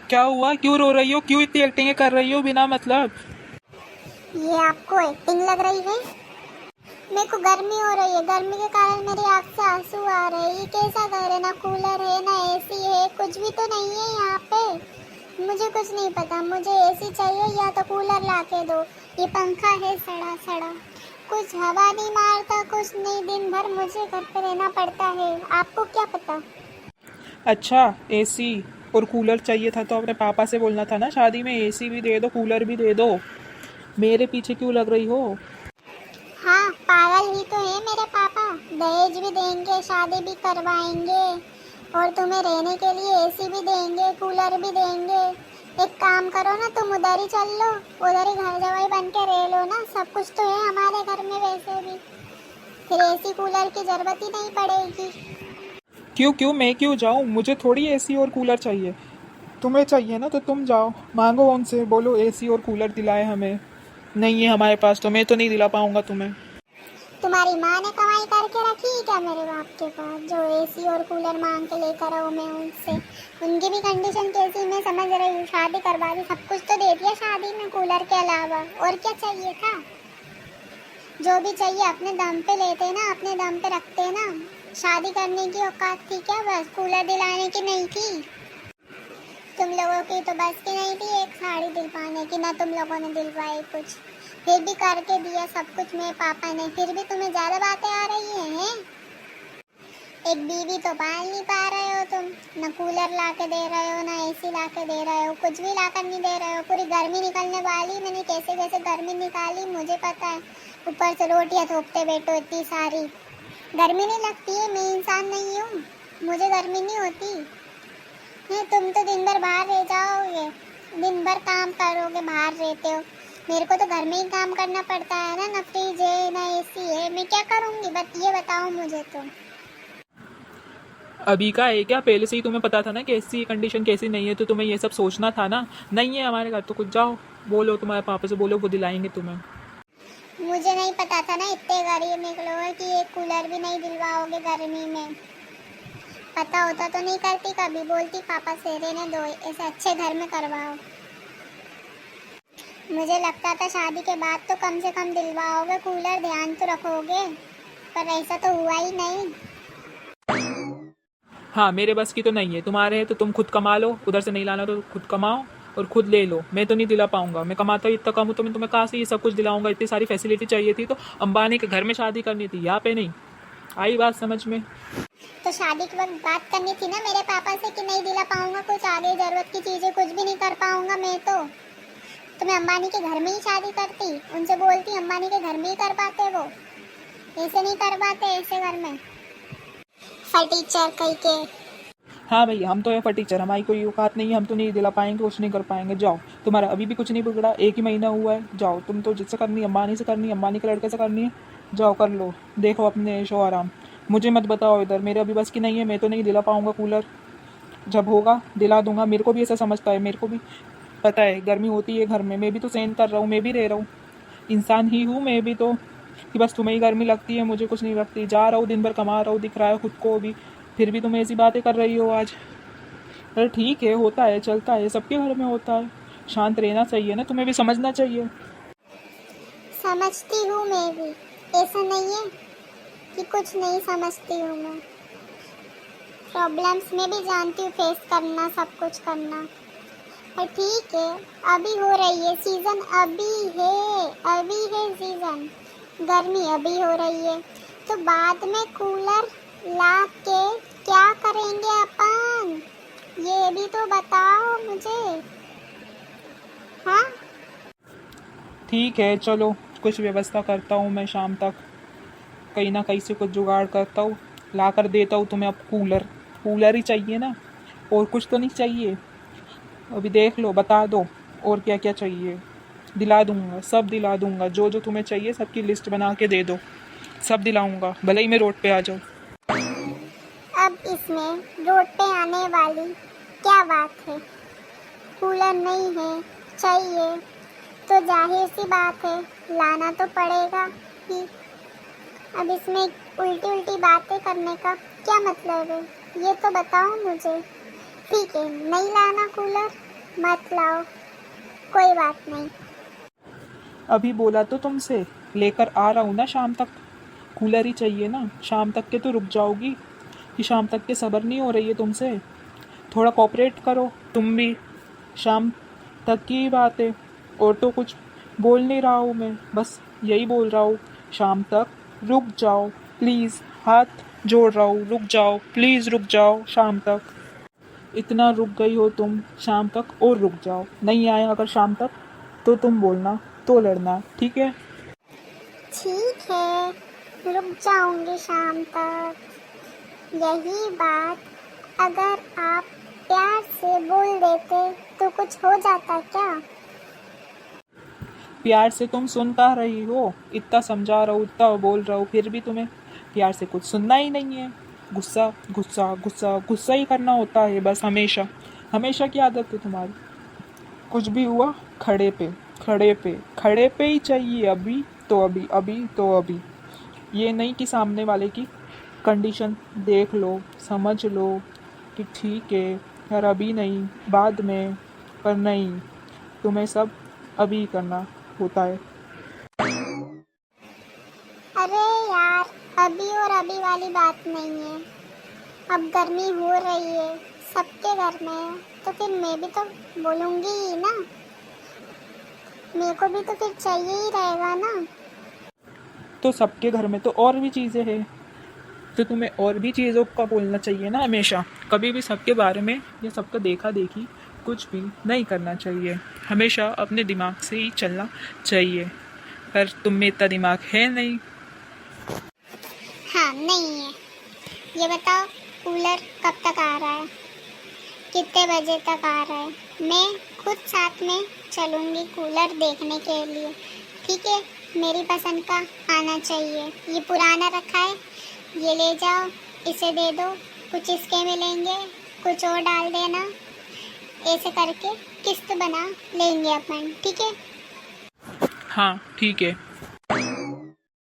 क्या हुआ? क्यों रो रही हो? क्यों इतनी एक्टिंग कर रही हो बिना मतलब? ये आपको एक्टिंग लग रही है? मेरे को गर्मी हो रही है, गर्मी के कारण मेरी आँख से आंसू आ रहे हैं। ये कैसा घर है? ना कूलर है ना एसी है, कुछ भी तो नहीं है यहाँ पे। मुझे कुछ नहीं पता, मुझे एसी चाहिए या तो कूलर ला के दो। ये पंखा है सड़ा सड़ा, कुछ हवा नहीं मारता, कुछ नहीं। दिन भर मुझे घर पे रहना पड़ता है, आपको क्या पता। अच्छा, एसी और कूलर चाहिए था तो अपने पापा से बोलना था ना, शादी में एसी भी दे दो कूलर भी दे दो। मेरे पीछे क्यों लग रही हो? हाँ, पागल ही तो है मेरे पापा। दहेज भी देंगे, शादी भी करवाएंगे और तुम्हें रहने के लिए एसी भी देंगे, कूलर भी देंगे। एक काम करो ना, तुम उधर ही चल लो, उधर ही घर जवाई बन के रह लो ना। सब कुछ तो है हमारे घर में वैसे भी, फिर एसी कूलर की जरूरत ही नहीं पड़ेगी। क्यों क्यों मैं क्यों जाऊं? मुझे थोड़ी एसी और कूलर चाहिए। तुम्हें चाहिए ना तो तुम जाओ, मांगो उनसे, बोलो एसी और कूलर दिलाए हमें। नहीं है हमारे पास तो मैं तो नहीं दिला पाऊंगा तुम्हें। तुम्हारी माँ ने कमाई करके रखी है क्या मेरे बाप के पास, जो एसी और कूलर मांग के लेकर आओ मैं उनसे? उनकी भी कंडीशन कैसी मैं समझ रही हूँ। शादी करवा दी, सब कुछ तो दे दिया शादी में कूलर के अलावा, और क्या चाहिए था? जो भी चाहिए अपने दम पे लेते ना, अपने दम पे रखते ना। शादी करने की औकात थी क्या बस कूलर दिलाने की नहीं थी? तुम लोगों की तो बस की नहीं थी एक साड़ी दिलवाने की, ना तुम लोगों ने दिलवाई कुछ। फिर भी करके दिया सब कुछ मेरे पापा ने, फिर भी तुम्हें ज्यादा बातें आ रही हैं? एक बीवी तो पाल नहीं पा रहे हो तुम। न कूलर ला के दे रहे हो, ना एसी ला के दे रहे हो, कुछ भी ला कर नहीं दे रहे हो। पूरी गर्मी निकलने वाली, मैंने कैसे कैसे गर्मी निकाली मुझे पता है। ऊपर से रोटियां थोपते बैठो इतनी सारी। गर्मी नहीं लगती है? मैं इंसान नहीं हूँ? मुझे गर्मी नहीं होती है? तुम तो दिन भर बाहर रह जाओगे, दिन भर काम करोगे, बाहर रहते हो। मेरे को तो घर में ही काम करना पड़ता है ना, ना फ्रिज है ना एसी है। मैं क्या करूँगी बस ये बताओ मुझे तो। अभी का है क्या? पहले से ही तुम्हें पता था ना कि ऐसी कंडीशन कैसी नहीं है, तो तुम्हें ये सब सोचना था ना। नहीं है हमारे घर तो कुछ जाओ, बोलो तुम्हारे पापा से, बोलो वो दिलाएंगे तुम्हें। मुझे नहीं पता था ना इतने गरीब निकलोगे कि एक कूलर भी नहीं दिलवाओगे गर्मी में। पता होता तो नहीं करती कभी, बोलती पापा से रहने दो, ऐसे अच्छे घर में करवाओ। मुझे लगता था शादी के बाद तो कम से कम दिलवाओगे कूलर, ध्यान तो रखोगे, पर ऐसा तो हुआ ही नहीं। हाँ, मेरे बस की तो नहीं है, तुम्हारे है तो तुम खुद कमा लो, उधर से नहीं लाना तो खुद कमाओ और खुद ले लो। मैं तो नहीं दिला पाऊंगा, मैं कमाता ही इतना कम हूँ तो मैं तुम्हें कहाँ से ये सब कुछ दिलाऊंगा? इतनी सारी फैसिलिटी चाहिए थी तो अंबानी के घर में शादी करनी थी, यहाँ पे नहीं। आई बात समझ में? तो शादी के वक्त बात करनी थी ना मेरे पापा से कि नहीं दिला पाऊंगा कुछ, आगे जरूरत की चीजें कुछ भी नहीं कर पाऊंगा मैं तो मैं अंबानी के घर में ही शादी करती, उनसे बोलती अंबानी के घर में ही कर पाते वो, ऐसे नहीं कर पाते ऐसे घर में। फटीचर कहीं के। हाँ भाई, हम तो है फटीचर, हमारी कोई औकात नहीं है, हम तो नहीं दिला पाएंगे, कुछ नहीं कर पाएंगे। जाओ, तुम्हारा अभी भी कुछ नहीं बिगड़ा, एक ही महीना हुआ है। जाओ, तुम तो जिससे करनी है अंबानी से करनी है, अंबानी के लड़के से करनी है। जाओ कर लो, देखो अपने ऐशो आराम। मुझे मत बताओ इधर, मेरे अभी बस की नहीं है, मैं तो नहीं दिला पाऊंगा कूलर। जब होगा दिला दूंगा। मेरे को भी ऐसा समझता है, मेरे को भी पता है गर्मी होती है घर में, मैं भी तो सहन कर रहा हूँ, मैं भी रह रहा हूँ, इंसान ही हूँ मैं भी तो। कि बस तुम्हें ही गर्मी लगती है, मुझे कुछ नहीं लगती। जा रहा हूँ, दिन भर कमा रहा हूँ, दिख रहा है खुद को भी, फिर भी तुम ऐसी बातें कर रही हो आज। अरे ठीक है, होता है, चलता है, सबके घर में होता है। शांत रहना चाहिए ना, तुम्हें भी समझना चाहिए। समझती हूँ मैं भी, ऐसा नहीं है कि कुछ नहीं समझती हूँ मैं। प्रॉब्लम्स में भी जानती हूँ फेस करना, सब कुछ करना। पर ठीक है, अभी हो रही है सीजन, अभी है सीजन, गर्मी अभी हो रही है, तो बाद में कूलर ला के क्या करेंगे अपन, ये भी तो बताओ मुझे। हाँ, ठीक है चलो, कुछ व्यवस्था करता हूँ मैं शाम तक, कहीं ना कहीं से कुछ जुगाड़ करता हूँ, ला कर देता हूँ तुम्हें। अब कूलर, कूलर ही चाहिए ना, और कुछ तो नहीं चाहिए? अभी देख लो, बता दो और क्या क्या चाहिए। दिला दूंगा, सब दिला दूंगा, जो जो तुम्हें चाहिए सबकी लिस्ट बना के दे दो, सब दिलाऊंगा, भले ही मैं रोड पे आ जाऊँ। अब इसमें रोड पे आने वाली क्या बात है? कूलर नहीं है, चाहिए तो जाहिर सी बात है लाना तो पड़ेगा ही। अब इसमें उल्टी उल्टी बातें करने का क्या मतलब है, ये तो बताओ मुझे। ठीक है, नहीं लाना कूलर, मत लाओ, कोई बात नहीं। अभी बोला तो तुमसे लेकर आ रहा हूँ ना शाम तक। कूलर ही चाहिए ना, शाम तक के तो रुक जाओगी कि शाम तक के सब्र नहीं हो रही है तुमसे? थोड़ा कोऑपरेट करो तुम भी। शाम तक की ही बात है, और तो कुछ बोल नहीं रहा हूँ मैं, बस यही बोल रहा हूँ, शाम तक रुक जाओ प्लीज़। हाथ जोड़ रहा हूँ, रुक जाओ प्लीज़, रुक जाओ शाम तक। इतना रुक गई हो तुम, शाम तक और रुक जाओ। नहीं आए अगर शाम तक तो तुम बोलना, तो लड़ना, ठीक है? ठीक है, रुक जाऊंगी शाम तक। यही बात अगर आप प्यार से बोल देते तो कुछ हो जाता क्या? प्यार से तुम सुनता रही हो, इतना समझा रहा हूँ, इतना बोल रहा हूँ, फिर भी तुम्हें प्यार से कुछ सुनना ही नहीं है। गुस्सा गुस्सा गुस्सा गुस्सा ही करना होता है बस, हमेशा हमेशा की आदत है तुम्हारी। कुछ भी हुआ खड़े पे खड़े पे खड़े पे ही चाहिए, अभी तो अभी, अभी तो अभी। ये नहीं कि सामने वाले की कंडीशन देख लो, समझ लो कि ठीक है यार अभी नहीं, बाद में। पर नहीं, तुम्हें सब अभी करना होता है। अरे यार, अभी और अभी वाली बात नहीं है। अब गर्मी हो रही है, सबके घर में है, तो फिर मैं भी तो बोलूँगी ही ना। मेरे को भी तो फिर चाहिए ही रहेगा ना। तो सबके घर में तो और भी चीज़ें हैं, तो तुम्हें और भी चीज़ों का बोलना चाहिए ना हमेशा। कभी भी सबके बारे में या सबका देखा देखी कुछ भी नहीं करना चाहिए। हमेशा अपने दिमाग से ही चलना चाहिए, पर तुम में इतना दिमाग है नहीं। हाँ, नहीं है। ये बताओ, कूलर कब तक आ रहा है? कितने बजे तक आ रहा है? मैं खुद साथ में चलूँगी कूलर देखने के लिए, ठीक है? मेरी पसंद का आना चाहिए। ये पुराना रखा है, ये ले जाओ, इसे दे दो, कुछ इसके मिलेंगे, कुछ और डाल देना, ऐसे करके किस्त बना लेंगे अपन, ठीक है? हाँ ठीक है।